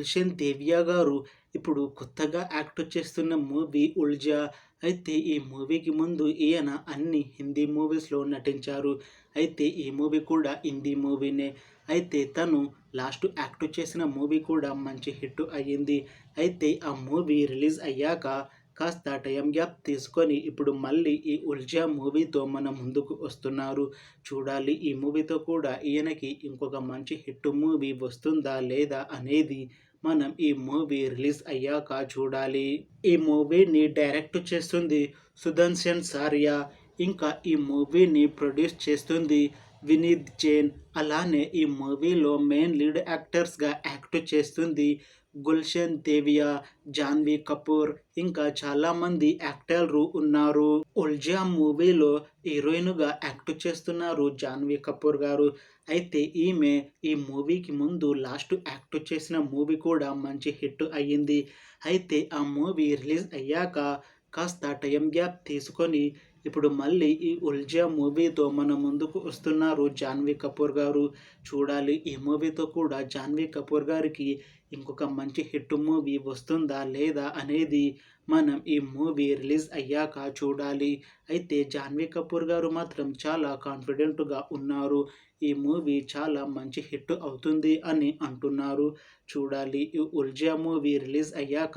గుల్షన్ దేవియా గారు ఇప్పుడు కొత్తగా యాక్ట్ చేస్తున్న మూవీ 'ఉల్జా'. అయితే ఈ మూవీకి ముందు ఈయన అన్ని హిందీ మూవీస్‌లో నటించారు. అయితే ఈ మూవీ కూడా హిందీ మూవీనే. అయితే తను లాస్ట్ యాక్ట్ చేసిన మూవీ కూడా మంచి హిట్ అయ్యింది. అయితే ఆ మూవీ రిలీజ్ అయ్యాక కాస్త టైమ్ గ్యాప్ తీసుకొని ఇప్పుడు మళ్ళీ ఈ 'ఉల్జా' మూవీతో మన ముందుకు వస్తున్నారు. చూడాలి ఈ మూవీతో కూడా ఈయనకి ఇంకొక మంచి హిట్ మూవీ వస్తుందా లేదా అనేది మనం ఈ మూవీ రిలీజ్ అయ్యాక చూడాలి. ఈ మూవీని డైరెక్ట్ చేస్తుంది సుదర్శన్ సారియా. ఇంకా ఈ మూవీని ప్రొడ్యూస్ చేస్తుంది వినీత్ జైన్. అలానే ఈ మూవీలో మెయిన్ లీడ్ యాక్టర్స్‌గా యాక్ట్ చేస్తుంది గుల్షన్ దేవియా, జాన్వీ కపూర్, ఇంకా చాలామంది యాక్టర్లు ఉన్నారు. 'ఉల్జా' మూవీలో హీరోయిన్‌గా యాక్ట్ చేస్తున్నారు జాన్వీ కపూర్ గారు. అయితే ఈమె ఈ మూవీకి ముందు లాస్ట్ యాక్ట్ చేసిన మూవీ కూడా మంచి హిట్ అయ్యింది. అయితే ఆ మూవీ రిలీజ్ అయ్యాక కాస్త టైమ్ గ్యాప్ తీసుకొని ఇప్పుడు మళ్ళీ ఈ 'ఉల్జా' మూవీతో మన ముందుకు వస్తున్నారు జాన్వీ కపూర్ గారు. చూడాలి ఈ మూవీతో కూడా జాన్వీ కపూర్ గారికి ఇంకొక మంచి హిట్ మూవీ వస్తుందా లేదా అనేది మనం ఈ మూవీ రిలీజ్ అయ్యాక చూడాలి. అయితే జాన్వీ కపూర్ గారు మాత్రం చాలా కాన్ఫిడెంట్‌గా ఉన్నారు. ఈ మూవీ చాలా మంచి హిట్ అవుతుంది అని అంటున్నారు. చూడాలి ఈ 'ఉల్జా' మూవీ రిలీజ్ అయ్యాక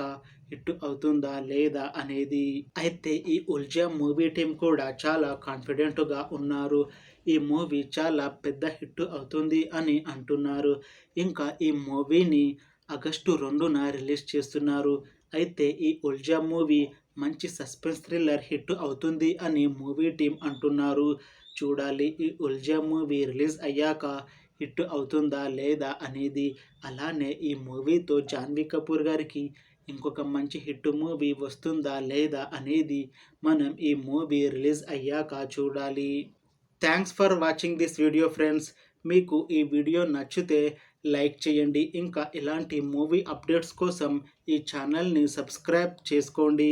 హిట్ అవుతుందా లేదా అనేది. అయితే ఈ 'ఉల్జా' మూవీ టీమ్ కూడా చాలా కాన్ఫిడెంట్‌గా ఉన్నారు. ఈ మూవీ చాలా పెద్ద హిట్ అవుతుంది అని అంటున్నారు. ఇంకా ఈ మూవీని ఆగస్టు 2న రిలీజ్ చేస్తున్నారు. అయితే ఈ 'ఉల్జా' మూవీ మంచి సస్పెన్స్ థ్రిల్లర్ హిట్ అవుతుంది అని మూవీ టీమ్ అంటున్నారు. చూడాలి ఈ 'ఉల్జా' మూవీ రిలీజ్ అయ్యాక హిట్ అవుతుందా లేదా అనేది. అలానే ఈ మూవీతో జాన్వీ కపూర్ గారికి ఇంకొక మంచి హిట్ మూవీ వస్తుందా లేదా అనేది మనం ఈ మూవీ రిలీజ్ అయ్యాక చూడాలి. Thanks for watching this video friends. మీకు ఈ వీడియో నచ్చితే లైక్ చేయండి. ఇంకా ఇలాంటి మూవీ అప్డేట్స్ కోసం ఈ ఛానల్‌ని సబ్స్క్రైబ్ చేసుకోండి.